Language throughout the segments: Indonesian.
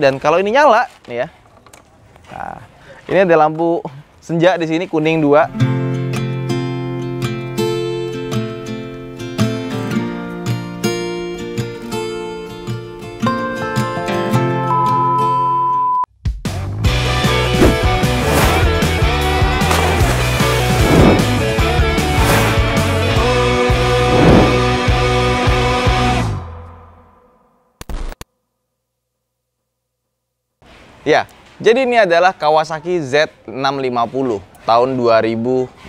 Dan kalau ini nyala nih ya. Nah, ini ada lampu senja di sini kuning 2. Ya, jadi ini adalah Kawasaki Z650 tahun 2016.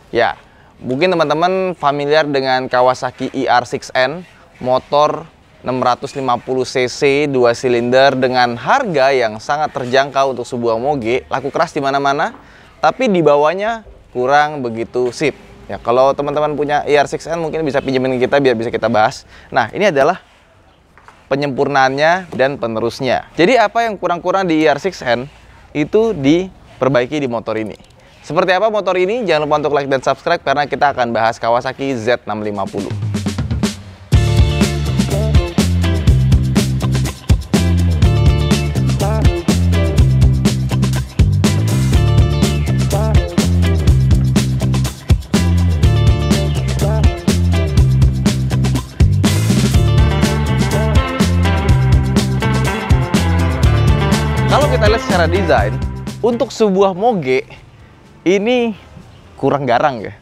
Ya, mungkin teman-teman familiar dengan Kawasaki ER6N, motor 650 cc 2 silinder dengan harga yang sangat terjangkau untuk sebuah moge, laku keras di mana-mana, tapi di bawahnya kurang begitu sip. Ya, kalau teman-teman punya ER6N mungkin bisa pinjemin kita biar bisa kita bahas. Nah, ini adalah penyempurnaannya dan penerusnya. Jadi apa yang kurang-kurang di ER6N itu diperbaiki di motor ini. Seperti apa motor ini? Jangan lupa untuk like dan subscribe karena kita akan bahas Kawasaki Z650. Kalau kita lihat secara desain, untuk sebuah moge ini kurang garang ya.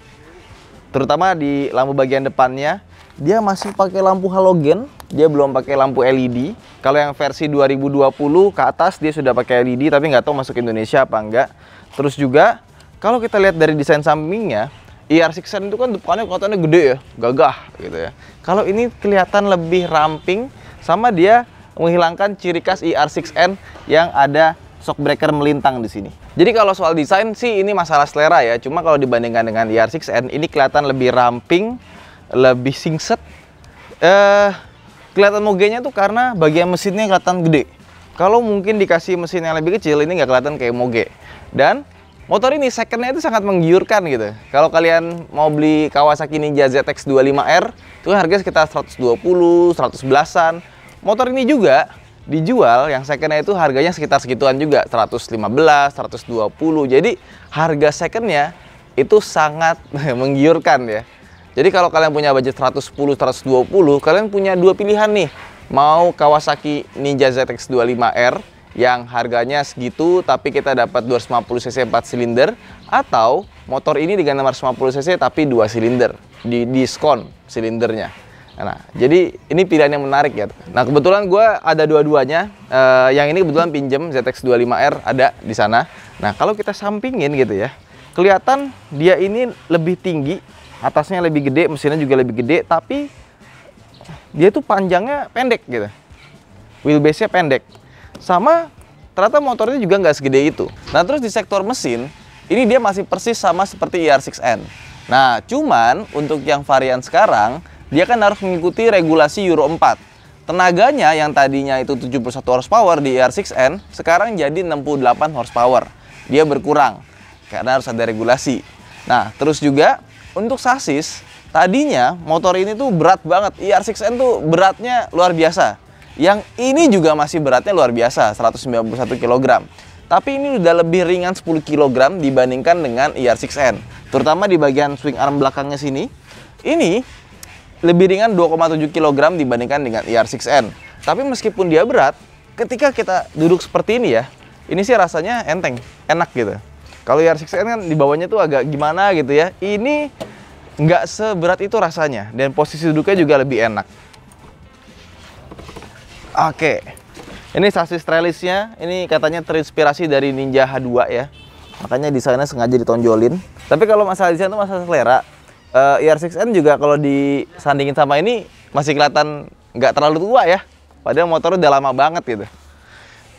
Terutama di lampu bagian depannya, dia masih pakai lampu halogen, dia belum pakai lampu LED. Kalau yang versi 2020 ke atas dia sudah pakai LED, tapi nggak tahu masuk Indonesia apa enggak. Terus juga kalau kita lihat dari desain sampingnya, ER6N itu kan depannya kelihatannya gede ya, gagah gitu ya. Kalau ini kelihatan lebih ramping, sama dia menghilangkan ciri khas ER6N yang ada shockbreaker melintang di sini. Jadi kalau soal desain sih ini masalah selera ya. Cuma kalau dibandingkan dengan ER6N ini kelihatan lebih ramping, lebih singset. Kelihatan mogenya tuh karena bagian mesinnya kelihatan gede. Kalau mungkin dikasih mesin yang lebih kecil ini nggak kelihatan kayak moge. Dan motor ini secondnya itu sangat menggiurkan gitu. Kalau kalian mau beli Kawasaki Ninja ZX25R itu harganya sekitar 120, 111-an. Motor ini juga dijual yang secondnya itu harganya sekitar segituan juga, 115, 120. Jadi harga secondnya itu sangat menggiurkan ya. Jadi kalau kalian punya budget 110, 120, kalian punya dua pilihan nih. Mau Kawasaki Ninja ZX25R yang harganya segitu tapi kita dapat 250 cc 4 silinder, atau motor ini dengan 650 cc tapi 2 silinder, di diskon silindernya. Nah, jadi ini pilihan yang menarik ya. Nah, kebetulan gue ada dua-duanya. Yang ini kebetulan pinjem ZX25R ada di sana. Nah, kalau kita sampingin gitu ya, kelihatan dia ini lebih tinggi, atasnya lebih gede, mesinnya juga lebih gede, tapi dia tuh panjangnya pendek gitu. Wheelbase-nya pendek. Sama ternyata motornya juga nggak segede itu. Nah, terus di sektor mesin, ini dia masih persis sama seperti ER6N. Nah, cuman untuk yang varian sekarang, dia kan harus mengikuti regulasi Euro 4. Tenaganya yang tadinya itu 71 horsepower di ER6N, sekarang jadi 68 horsepower. Dia berkurang, karena harus ada regulasi. Nah, terus juga untuk sasis, tadinya motor ini tuh berat banget. ER6N tuh beratnya luar biasa. Yang ini juga masih beratnya luar biasa, 191 kg. Tapi ini udah lebih ringan 10 kg dibandingkan dengan ER6N. Terutama di bagian swing arm belakangnya sini, ini lebih ringan 2,7 kg dibandingkan dengan ER6N. Tapi meskipun dia berat, ketika kita duduk seperti ini ya, ini sih rasanya enteng, enak gitu. Kalau ER6N kan di bawahnya tuh agak gimana gitu ya. Ini nggak seberat itu rasanya, dan posisi duduknya juga lebih enak. Oke, ini sasis trellisnya, ini katanya terinspirasi dari Ninja H2 ya. Makanya desainnya sengaja ditonjolin. Tapi kalau masalah desain itu masalah selera. ER6N juga kalau disandingin sama ini masih kelihatan nggak terlalu tua ya. Padahal motornya udah lama banget gitu.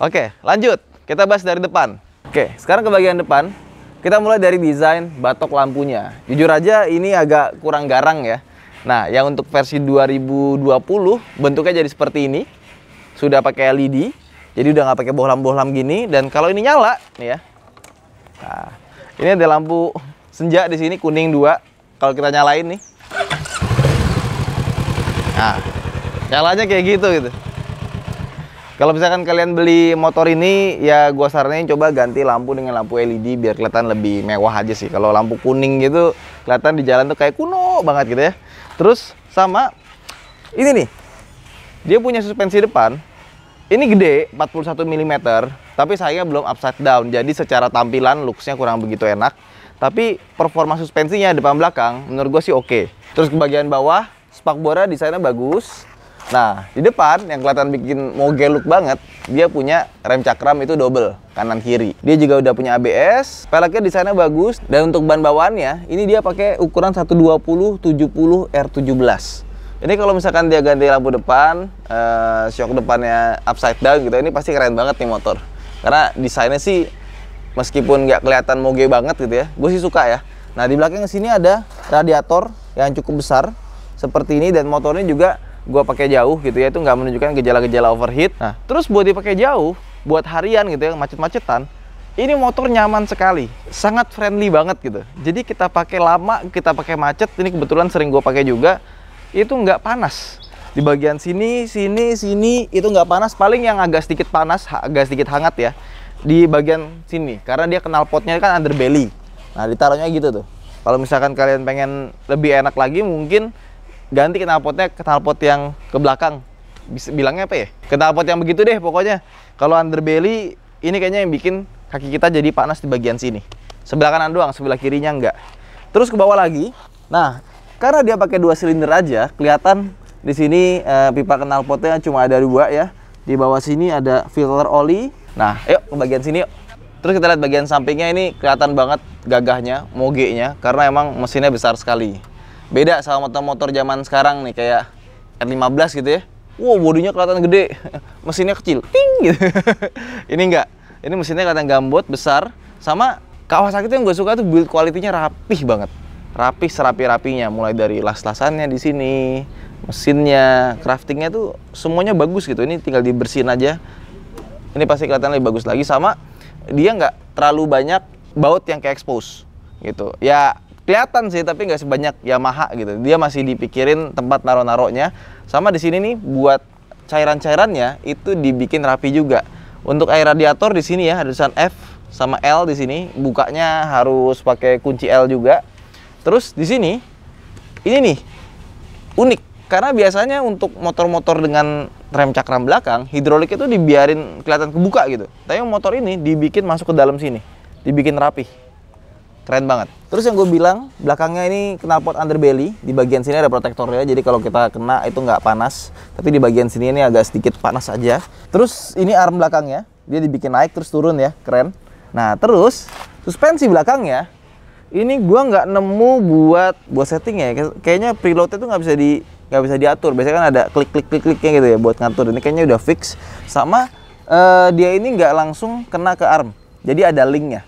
Oke, lanjut. Kita bahas dari depan. Oke, sekarang ke bagian depan. Kita mulai dari desain batok lampunya. Jujur aja ini agak kurang garang ya. Nah, yang untuk versi 2020 bentuknya jadi seperti ini. Sudah pakai LED. Jadi udah nggak pakai bohlam-bohlam gini. Dan kalau ini nyala nih ya. Nah, ini ada lampu senja di sini kuning 2. Kalau kita nyalain nih, nah nyalanya kayak gitu. Kalau misalkan kalian beli motor ini, ya gua saranin coba ganti lampu dengan lampu LED biar kelihatan lebih mewah aja sih. Kalau lampu kuning gitu kelihatan di jalan tuh kayak kuno banget gitu ya. Terus sama ini nih, dia punya suspensi depan. Ini gede, 41 mm, tapi saya belum upside down. Jadi secara tampilan looks-nya kurang begitu enak. Tapi performa suspensinya depan belakang menurut gue sih oke. Terus ke bagian bawah, spakbora desainnya bagus. Nah, di depan yang kelihatan bikin moge look banget, dia punya rem cakram itu double, kanan kiri. Dia juga udah punya ABS, peleknya desainnya bagus, dan untuk ban bawaannya, ini dia pakai ukuran 120/70 R17. Ini kalau misalkan dia ganti lampu depan, shock depannya upside down gitu, ini pasti keren banget nih motor. Karena desainnya sih, meskipun nggak kelihatan moge banget gitu ya, gue sih suka ya. Nah, di belakang sini ada radiator yang cukup besar, seperti ini, dan motornya juga gua pakai jauh gitu ya, itu nggak menunjukkan gejala-gejala overheat. Nah, terus buat dipakai jauh, buat harian gitu ya, macet-macetan, ini motor nyaman sekali, sangat friendly banget gitu. Jadi kita pakai lama, kita pakai macet, ini kebetulan sering gua pakai juga, itu nggak panas. Di bagian sini, sini, itu nggak panas, paling yang agak sedikit panas, agak sedikit hangat ya, di bagian sini, karena dia knalpotnya kan underbelly. Nah, ditaruhnya gitu tuh. Kalau misalkan kalian pengen lebih enak lagi, mungkin ganti knalpotnya ke knalpot yang ke belakang. Bisa bilangnya apa ya? Knalpot yang begitu deh pokoknya. Kalau underbelly ini kayaknya yang bikin kaki kita jadi panas di bagian sini. Sebelah kanan doang, sebelah kirinya enggak. Terus ke bawah lagi. Nah, karena dia pakai 2 silinder aja, kelihatan di sini pipa knalpotnya cuma ada 2 ya. Di bawah sini ada filter oli. Nah, yuk ke bagian sini yuk. Terus kita lihat bagian sampingnya, ini kelihatan banget gagahnya, mogenya, karena emang mesinnya besar sekali. Beda sama motor-motor zaman sekarang nih, kayak R15 gitu ya. Wow, bodinya kelihatan gede, mesinnya kecil, ting gitu. Ini enggak, ini mesinnya kelihatan gambot, besar. Sama Kawasaki itu yang gue suka tuh build quality-nya rapih banget. Rapih serapi-rapinya, mulai dari las-lasannya di sini, mesinnya, craftingnya tuh semuanya bagus gitu. Ini tinggal dibersihin aja. Ini pasti kelihatan lebih bagus lagi. Sama dia nggak terlalu banyak baut yang kayak expose gitu. Ya kelihatan sih, tapi nggak sebanyak Yamaha gitu. Dia masih dipikirin tempat naro-naronya. Sama di sini nih, buat cairan-cairannya itu dibikin rapi juga. Untuk air radiator di sini ya, ada tulisan F sama L di sini. Bukanya harus pakai kunci L juga. Terus di sini, ini nih unik. Karena biasanya untuk motor-motor dengan rem cakram belakang, hidrolik itu dibiarin kelihatan kebuka gitu. Tapi motor ini dibikin masuk ke dalam sini, dibikin rapi. Keren banget. Terus yang gue bilang, belakangnya ini knalpot underbelly. Di bagian sini ada protektornya, jadi kalau kita kena itu nggak panas. Tapi di bagian sini ini agak sedikit panas aja. Terus ini arm belakangnya, dia dibikin naik terus turun ya, keren. Nah, terus suspensi belakangnya, ini gue nggak nemu buat setting ya. Kayaknya preloadnya tuh nggak bisa diatur. Biasanya kan ada klik-kliknya gitu ya buat ngatur. Ini kayaknya udah fix. Sama dia ini nggak langsung kena ke arm, jadi ada linknya.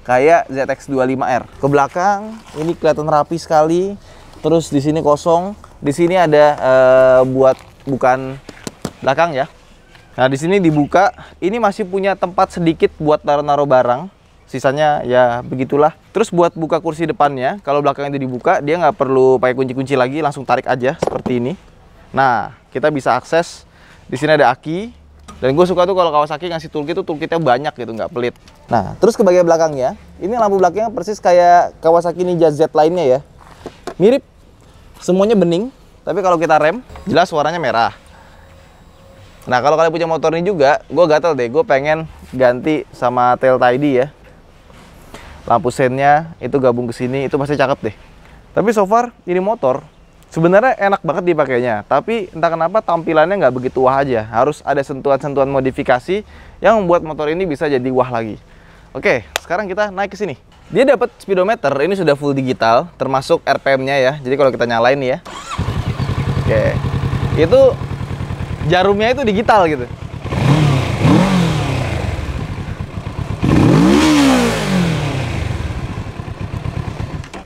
Kayak ZX25R. Ke belakang ini kelihatan rapi sekali. Terus di sini kosong. Di sini ada buat bukan belakang ya. Nah, di sini dibuka. Ini masih punya tempat sedikit buat naruh-naruh barang. Sisanya ya begitulah. Terus buat buka kursi depannya, kalau belakang itu dibuka, dia nggak perlu pakai kunci-kunci lagi, langsung tarik aja seperti ini. Nah, kita bisa akses. Di sini ada aki. Dan gue suka tuh kalau Kawasaki ngasih toolkit tuh toolkitnya banyak gitu, nggak pelit. Nah, terus ke bagian belakangnya, ini lampu belakangnya persis kayak Kawasaki Ninja Z lainnya ya. Mirip, semuanya bening, tapi kalau kita rem, jelas warnanya merah. Nah, kalau kalian punya motor ini juga, gue gatel deh, gue pengen ganti sama tail tidy ya. Lampu sennya itu gabung ke sini, itu pasti cakep deh. Tapi so far, ini motor sebenarnya enak banget dipakainya, tapi entah kenapa tampilannya nggak begitu wah aja. Harus ada sentuhan-sentuhan modifikasi yang membuat motor ini bisa jadi wah lagi. Oke, sekarang kita naik ke sini. Dia dapat speedometer, ini sudah full digital, termasuk RPM-nya ya. Jadi kalau kita nyalain nih ya, oke, itu jarumnya itu digital gitu.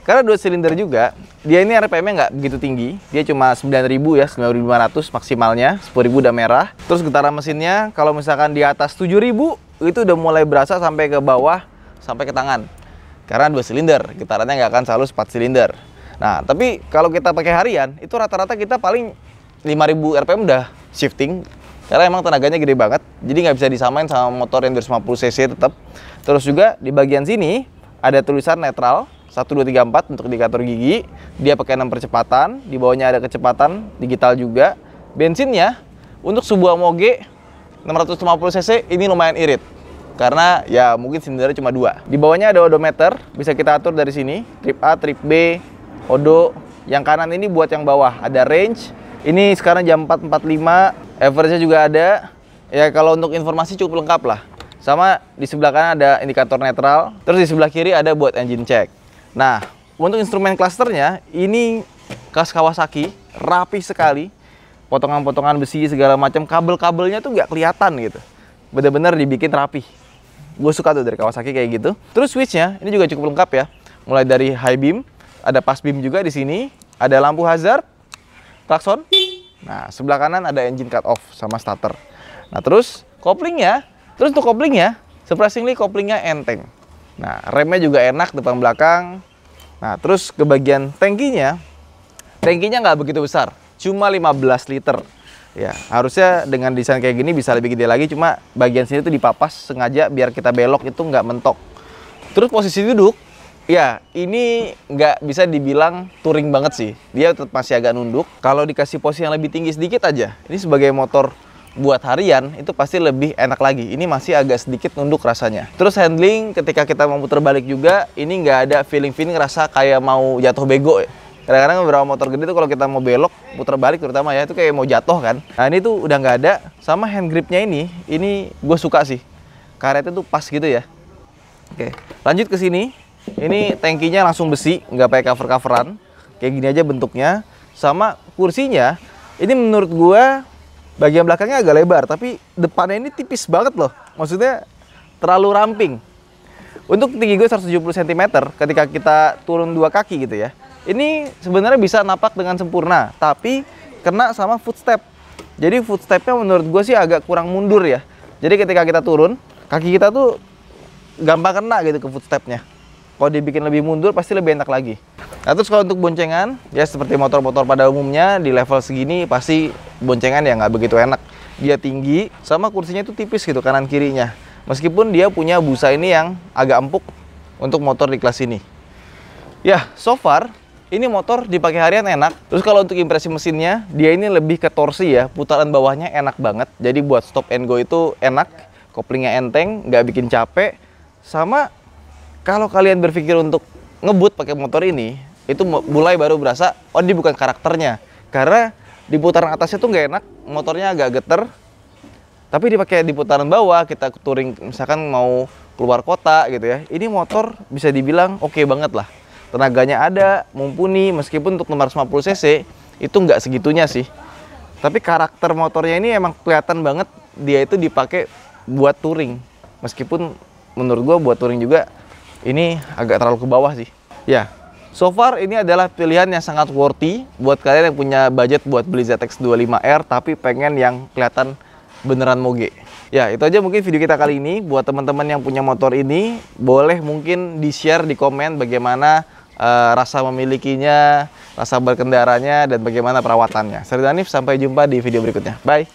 Karena 2 silinder juga, dia ini RPM-nya nggak begitu tinggi. Dia cuma 9.000 ya, 9.500 maksimalnya, 10.000 udah merah. Terus getaran mesinnya, kalau misalkan di atas 7.000, itu udah mulai berasa sampai ke bawah, sampai ke tangan. Karena 2 silinder, getarannya nggak akan selalu 4 silinder. Nah, tapi kalau kita pakai harian, itu rata-rata kita paling 5.000 RPM udah shifting. karena emang tenaganya gede banget, jadi nggak bisa disamain sama motor yang 250 cc tetap. Terus juga di bagian sini ada tulisan netral 1, 2, 3, 4 untuk indikator gigi. Dia pakai 6 percepatan, di bawahnya ada kecepatan digital juga. Bensinnya untuk sebuah Moge 650 cc ini lumayan irit, karena ya mungkin sebenarnya cuma 2. Di bawahnya ada odometer, bisa kita atur dari sini, trip A, trip B, odo. Yang kanan ini buat yang bawah, ada range. Ini sekarang jam 4.45, average-nya juga ada. Ya kalau untuk informasi cukup lengkap lah. Sama di sebelah kanan ada indikator netral, terus di sebelah kiri ada buat engine check. Nah, untuk instrumen clusternya, ini khas Kawasaki, rapi sekali. Potongan-potongan besi segala macam, kabel-kabelnya tuh nggak kelihatan gitu. Bener-bener dibikin rapi. Gue suka tuh dari Kawasaki kayak gitu. Terus switch-nya ini juga cukup lengkap ya. Mulai dari high beam, ada pass beam juga di sini, ada lampu hazard, klakson. Nah, sebelah kanan ada engine cut off sama starter. Nah, terus untuk koplingnya, surprisingly koplingnya enteng. Nah, remnya juga enak depan belakang. Nah, terus ke bagian tangkinya nggak begitu besar, cuma 15 liter. Ya, harusnya dengan desain kayak gini bisa lebih gede lagi, cuma bagian sini tuh dipapas sengaja biar kita belok itu nggak mentok. Terus posisi duduk, ya ini nggak bisa dibilang touring banget sih. Dia tetap masih agak nunduk. Kalau dikasih posisi yang lebih tinggi sedikit aja, ini sebagai motor buat harian itu pasti lebih enak lagi. Ini masih agak sedikit nunduk rasanya. Terus handling ketika kita mau putar balik juga, ini nggak ada feeling rasa kayak mau jatuh bego ya. Kadang-kadang beberapa motor gede tuh kalau kita mau belok, putar balik terutama ya, itu kayak mau jatuh kan. Nah ini tuh udah nggak ada. Sama hand gripnya ini gue suka sih. Karetnya tuh pas gitu ya. Oke, lanjut ke sini. Ini tangkinya langsung besi, nggak pakai cover-coveran. Kayak gini aja bentuknya. Sama kursinya, ini menurut gue bagian belakangnya agak lebar, tapi depannya ini tipis banget loh. Maksudnya terlalu ramping. Untuk tinggi gue 170 cm, ketika kita turun 2 kaki gitu ya, ini sebenarnya bisa napak dengan sempurna, tapi kena sama footstep. Jadi footstepnya menurut gue sih agak kurang mundur ya. Jadi ketika kita turun, kaki kita tuh gampang kena gitu ke footstepnya. Kalau dibikin lebih mundur pasti lebih enak lagi. Nah terus kalau untuk boncengan, ya seperti motor-motor pada umumnya di level segini pasti boncengan ya nggak begitu enak. Dia tinggi, sama kursinya itu tipis gitu kanan kirinya. Meskipun dia punya busa ini yang agak empuk untuk motor di kelas ini. Ya, so far ini motor dipakai harian enak. Terus kalau untuk impresi mesinnya, dia ini lebih ke torsi ya. Putaran bawahnya enak banget. Jadi buat stop and go itu enak. Koplingnya enteng, nggak bikin capek. Sama kalau kalian berpikir untuk ngebut pakai motor ini, itu mulai baru berasa, oh ini bukan karakternya. Karena di putaran atasnya tuh nggak enak, motornya agak geter. Tapi dipakai di putaran bawah, kita touring misalkan mau keluar kota gitu ya. Ini motor bisa dibilang oke banget lah. Tenaganya ada, mumpuni, meskipun untuk 550 cc itu nggak segitunya sih. Tapi karakter motornya ini emang kelihatan banget dia itu dipakai buat touring. Meskipun menurut gua buat touring juga ini agak terlalu ke bawah sih. Ya, so far ini adalah pilihan yang sangat worthy buat kalian yang punya budget buat beli ZX25R tapi pengen yang kelihatan beneran Moge. Ya, itu aja mungkin video kita kali ini. Buat teman-teman yang punya motor ini, boleh mungkin di-share di komen bagaimana rasa memilikinya, rasa berkendaranya, dan bagaimana perawatannya. Saya Danif, sampai jumpa di video berikutnya. Bye!